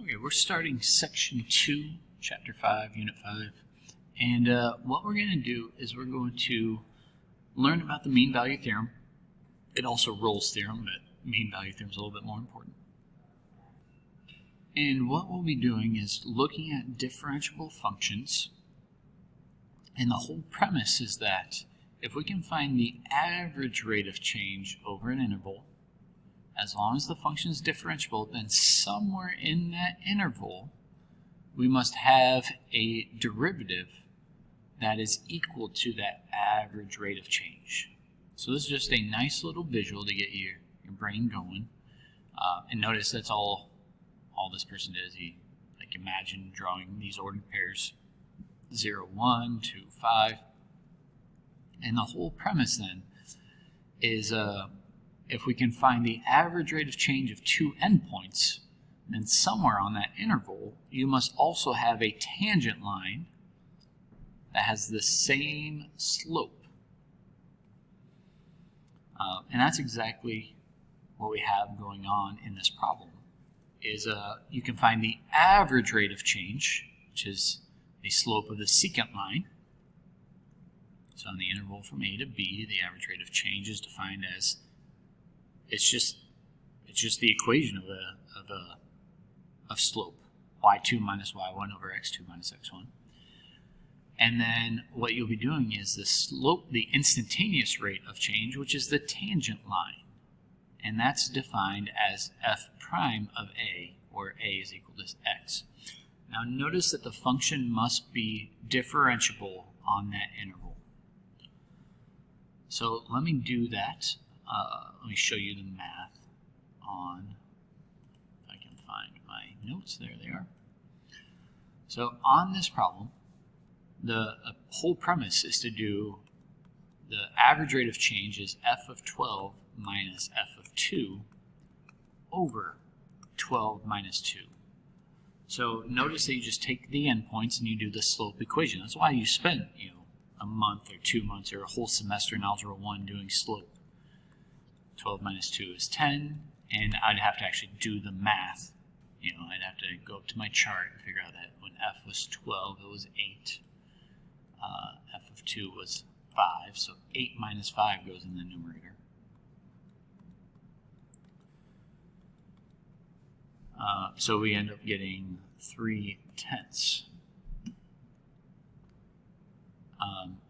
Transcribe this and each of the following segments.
Okay, we're starting section 2, chapter 5, unit 5. And what we're going to do is we're going to learn about the mean value theorem. It also Rolle's theorem, but mean value theorem is a little bit more important. And what we'll be doing is looking at differentiable functions. And the whole premise is that if we can find the average rate of change over an interval, as long as the function is differentiable, then somewhere in that interval, we must have a derivative that is equal to that average rate of change. So this is just a nice little visual to get your brain going. And notice that's all this person did. He imagine drawing these ordered pairs, 0, 1, 2, 5. And the whole premise then is if we can find the average rate of change of two endpoints, then somewhere on that interval, you must also have a tangent line that has the same slope. And that's exactly what we have going on in this problem. Is you can find the average rate of change, which is the slope of the secant line. So in the interval from A to B, the average rate of change is defined as it's just the equation of slope, y2 minus y1 over x2 minus x1. And then what you'll be doing is the slope, the instantaneous rate of change, which is the tangent line. And that's defined as f prime of a, where a is equal to x. Now notice that the function must be differentiable on that interval. So let me do that. Let me show you the math on, if I can find my notes, there they are. So on this problem, the whole premise is to do the average rate of change is f of 12 minus f of 2 over 12 minus 2. So notice that you just take the endpoints and you do the slope equation. That's why you spend a month or 2 months or a whole semester in Algebra 1 doing slope. 12 minus 2 is 10, and I'd have to actually do the math. I'd have to go up to my chart and figure out that when f was 12, it was 8. F of 2 was 5, so 8 minus 5 goes in the numerator. So we end up getting 3/10.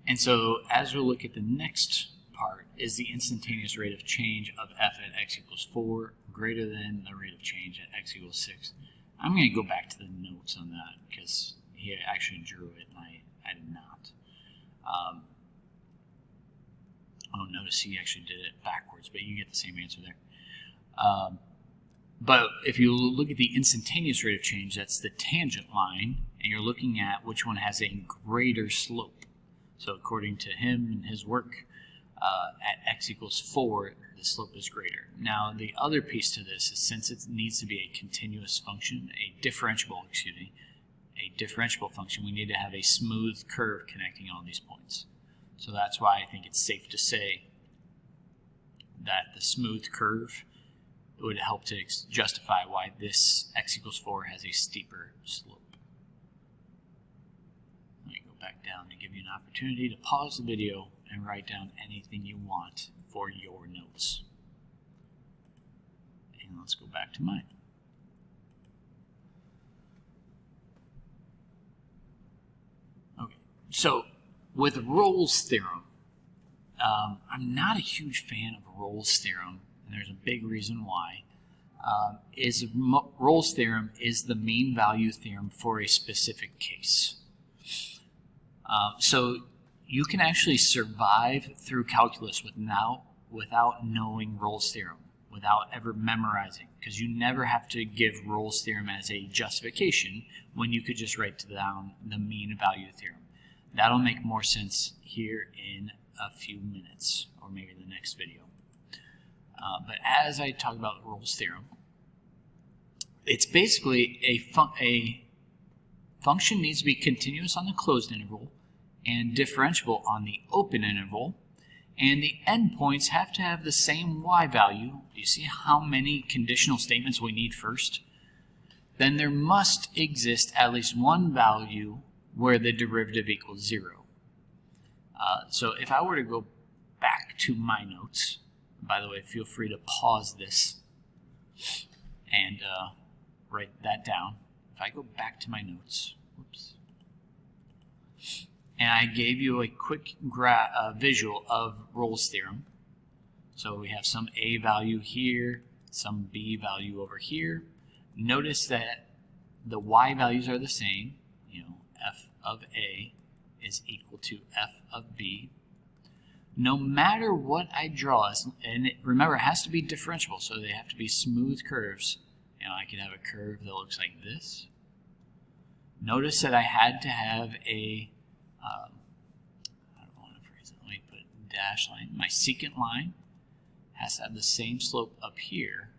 And so as we look at the next part, is the instantaneous rate of change of f at x equals 4 greater than the rate of change at x equals 6? I'm going to go back to the notes on that because he actually drew it and I did not. Notice he actually did it backwards, but you get the same answer there. But if you look at the instantaneous rate of change, that's the tangent line, and you're looking at which one has a greater slope. So according to him and his work, at x equals 4, the slope is greater. Now the other piece to this is since it needs to be a continuous function, a differentiable function, we need to have a smooth curve connecting all these points. So that's why I think it's safe to say that the smooth curve would help to justify why this x equals 4 has a steeper slope. Let me go back down to give you an opportunity to pause the video and write down anything you want for your notes. And let's go back to mine. Okay, so with Rolle's theorem, I'm not a huge fan of Rolle's theorem, and there's a big reason why. Rolle's theorem is the mean value theorem for a specific case. So you can actually survive through calculus without knowing Rolle's theorem, without ever memorizing, because you never have to give Rolle's theorem as a justification when you could just write down the mean value theorem. That'll make more sense here in a few minutes, or maybe the next video. But as I talk about Rolle's theorem, it's basically a function needs to be continuous on the closed interval and differentiable on the open interval, and the endpoints have to have the same y value. Do you see how many conditional statements we need first? then there must exist at least one value where the derivative equals 0. So if I were to go back to my notes, by the way, feel free to pause this and write that down. If I go back to my notes, whoops, and I gave you a quick visual of Rolle's theorem. So we have some A value here, some B value over here. Notice that the Y values are the same. F of A is equal to F of B. No matter what I draw, and remember, it has to be differentiable, so they have to be smooth curves. I could have a curve that looks like this. Notice that I had to have a, I don't want to phrase it, let me put a dash line. My secant line has to have the same slope up here.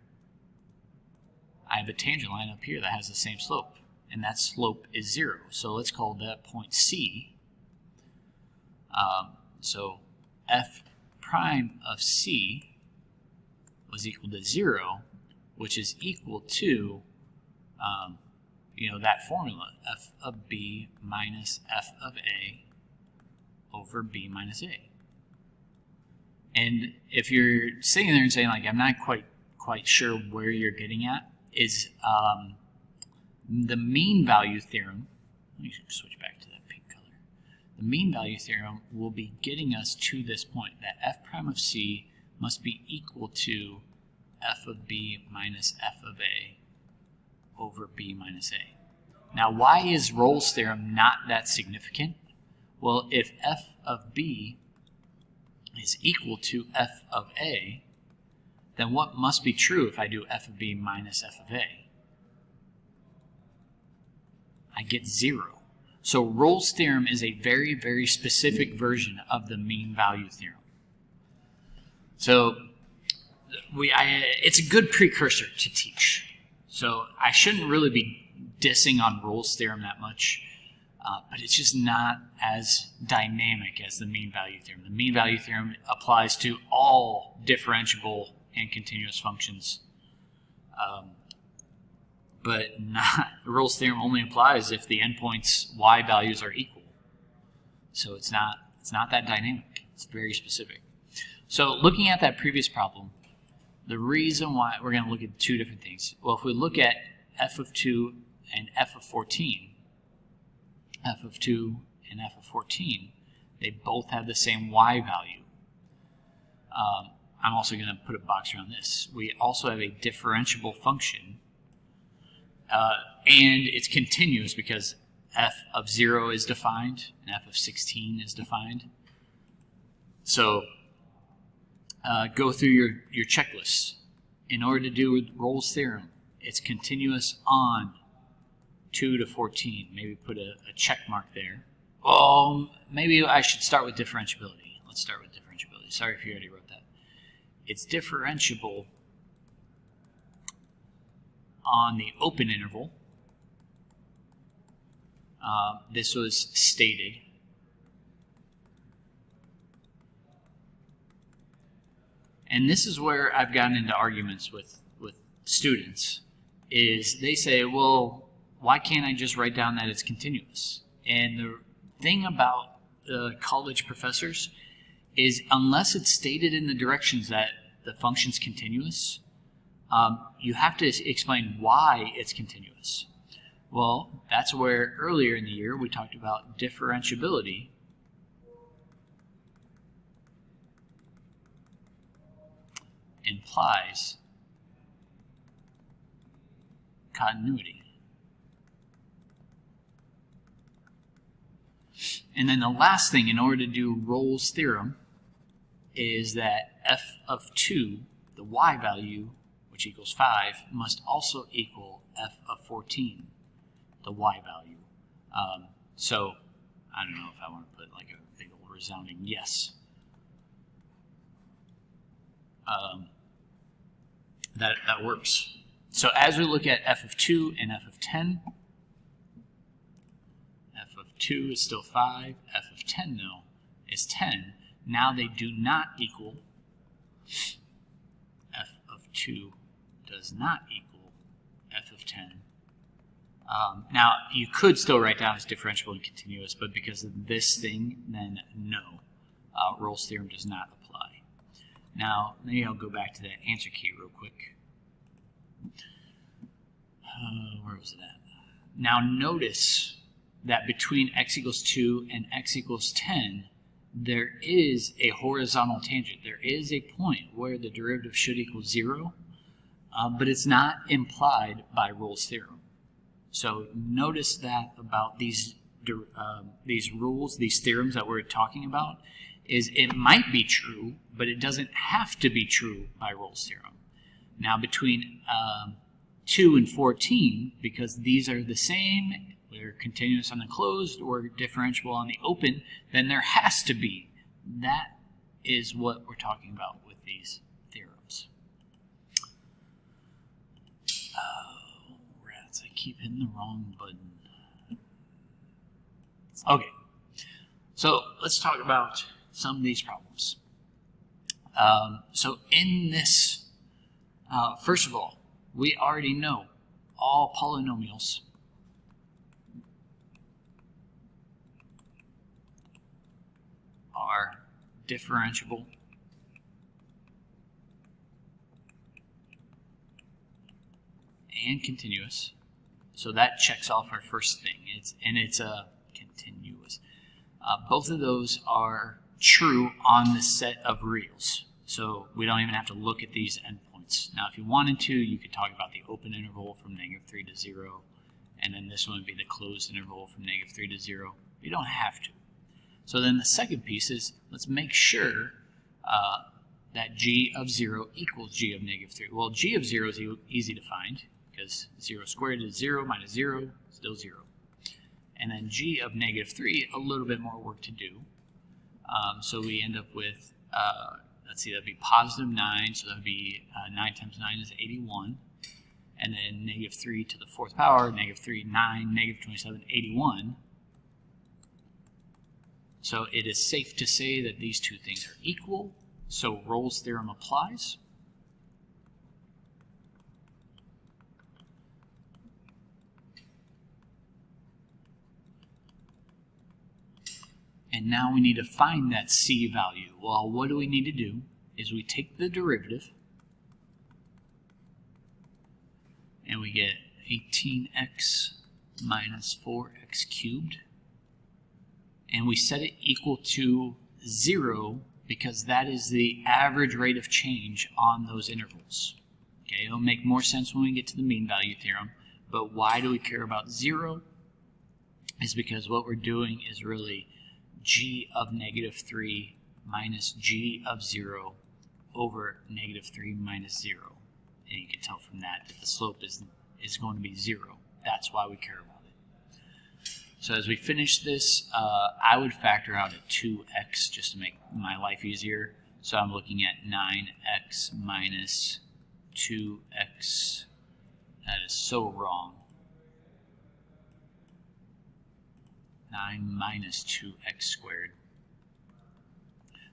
I have a tangent line up here that has the same slope, and that slope is 0. So let's call that point C. So f prime of C was equal to 0, which is equal to, that formula, f of B minus f of A over B minus A. And if you're sitting there and saying, like, I'm not quite sure where you're getting at, is the mean value theorem. Let me switch back to that pink color. The mean value theorem will be getting us to this point, that f prime of C must be equal to f of B minus f of A over B minus A. Now, why is Rolle's theorem not that significant? Well, if f of B is equal to f of A, then what must be true if I do f of B minus f of A? I get 0. So Rolle's theorem is a very, very specific version of the mean value theorem. So it's a good precursor to teach. So I shouldn't really be dissing on Rolle's theorem that much, but it's just not as dynamic as the mean value theorem. The mean value theorem applies to all differentiable and continuous functions, but Rolle's theorem only applies if the endpoints y values are equal. So it's not that dynamic. It's very specific. So looking at that previous problem, the reason why we're going to look at two different things. Well, if we look at f of 2 and f of 14, f of 2 and f of 14, they both have the same y value. I'm also going to put a box around this. We also have a differentiable function, and it's continuous because f of 0 is defined and f of 16 is defined. So go through your checklist. In order to do Rolle's theorem, it's continuous on 2 to 14. Maybe put a check mark there. Maybe I should start with differentiability. Let's start with differentiability. Sorry if you already wrote that. It's differentiable on the open interval. This was stated. And this is where I've gotten into arguments with students, is they say, well, why can't I just write down that it's continuous? And the thing about college professors is unless it's stated in the directions that the function's continuous, you have to explain why it's continuous. Well, that's where earlier in the year we talked about differentiability. Implies continuity. And then the last thing, in order to do Rolle's theorem, is that f of 2, the y value, which equals 5, must also equal f of 14, the y value. So I don't know if I want to put like a big old resounding yes. That works. So as we look at f of 2 and f of 10, f of 2 is still 5, f of 10 though is 10. Now they do not equal, f of 2 does not equal f of 10, Now, you could still write down as differentiable and continuous, but because of this thing, then no. Rolle's theorem does not apply. Now, maybe I'll go back to that answer key real quick. Where was it at? Now, notice that between x equals 2 and x equals 10, there is a horizontal tangent. There is a point where the derivative should equal 0, but it's not implied by Rolle's theorem. So notice that about these rules, these theorems that we're talking about, is it might be true, but it doesn't have to be true by Rolle's theorem. Now between 2 and 14, because these are the same, they're continuous on the closed or differentiable on the open, then there has to be. That is what we're talking about with these theorems. Oh, rats, I keep hitting the wrong button. Okay, so let's talk about some of these problems. So in this, first of all, we already know all polynomials are differentiable and continuous. So that checks off our first thing. It's continuous. Both of those are true on the set of reals. So we don't even have to look at these endpoints. Now, if you wanted to, you could talk about the open interval from -3 to 0, and then this one would be the closed interval from -3 to 0. You don't have to. So then the second piece is, let's make sure that g of 0 equals g of -3. Well, g of 0 is easy to find, because 0 squared is 0 minus 0, still 0. And then g of -3, a little bit more work to do. So we end up with, let's see, that would be positive 9, so that would be 9 times 9 is 81. And then -3 to the 4th power, -3, 9, -27, 81. So it is safe to say that these two things are equal, so Rolle's theorem applies. And now we need to find that c value. Well, what do we need to do is we take the derivative and we get 18x minus 4x cubed. And we set it equal to 0 because that is the average rate of change on those intervals. Okay, it'll make more sense when we get to the mean value theorem, but why do we care about 0? Is because what we're doing is really g of -3 minus g of 0 over -3 minus 0. And you can tell from that that the slope is going to be 0. That's why we care about it. So as we finish this, I would factor out a 2x just to make my life easier. So I'm looking at 9x minus 2x. That is so wrong. 9 minus 2x squared.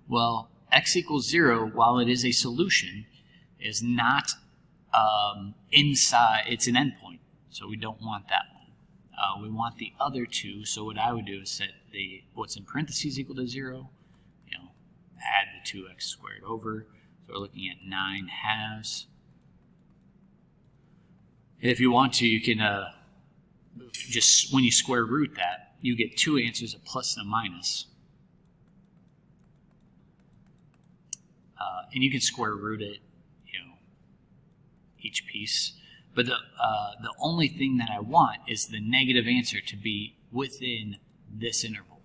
Well, x equals 0, while it is a solution, is not inside, it's an endpoint. So we don't want that one. We want the other two, so what I would do is set what's in parentheses equal to 0, add the 2x squared over. So we're looking at 9 halves. If you want to, you can just, when you square root that, you get two answers, a plus and a minus. And you can square root it, each piece. But the only thing that I want is the negative answer to be within this interval.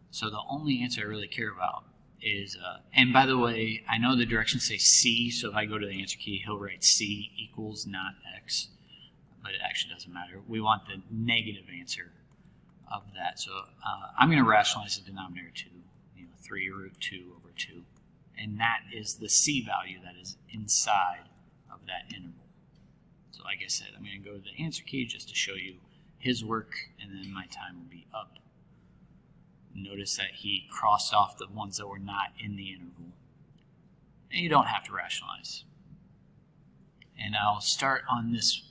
So the only answer I really care about is, and by the way, I know the directions say C, so if I go to the answer key, he'll write C equals, not X. But it actually doesn't matter. We want the negative answer of that. So I'm going to rationalize the denominator to 3 root 2 over 2. And that is the C value that is inside of that interval. So like I said, I'm going to go to the answer key just to show you his work, and then my time will be up. Notice that he crossed off the ones that were not in the interval. And you don't have to rationalize. And I'll start on this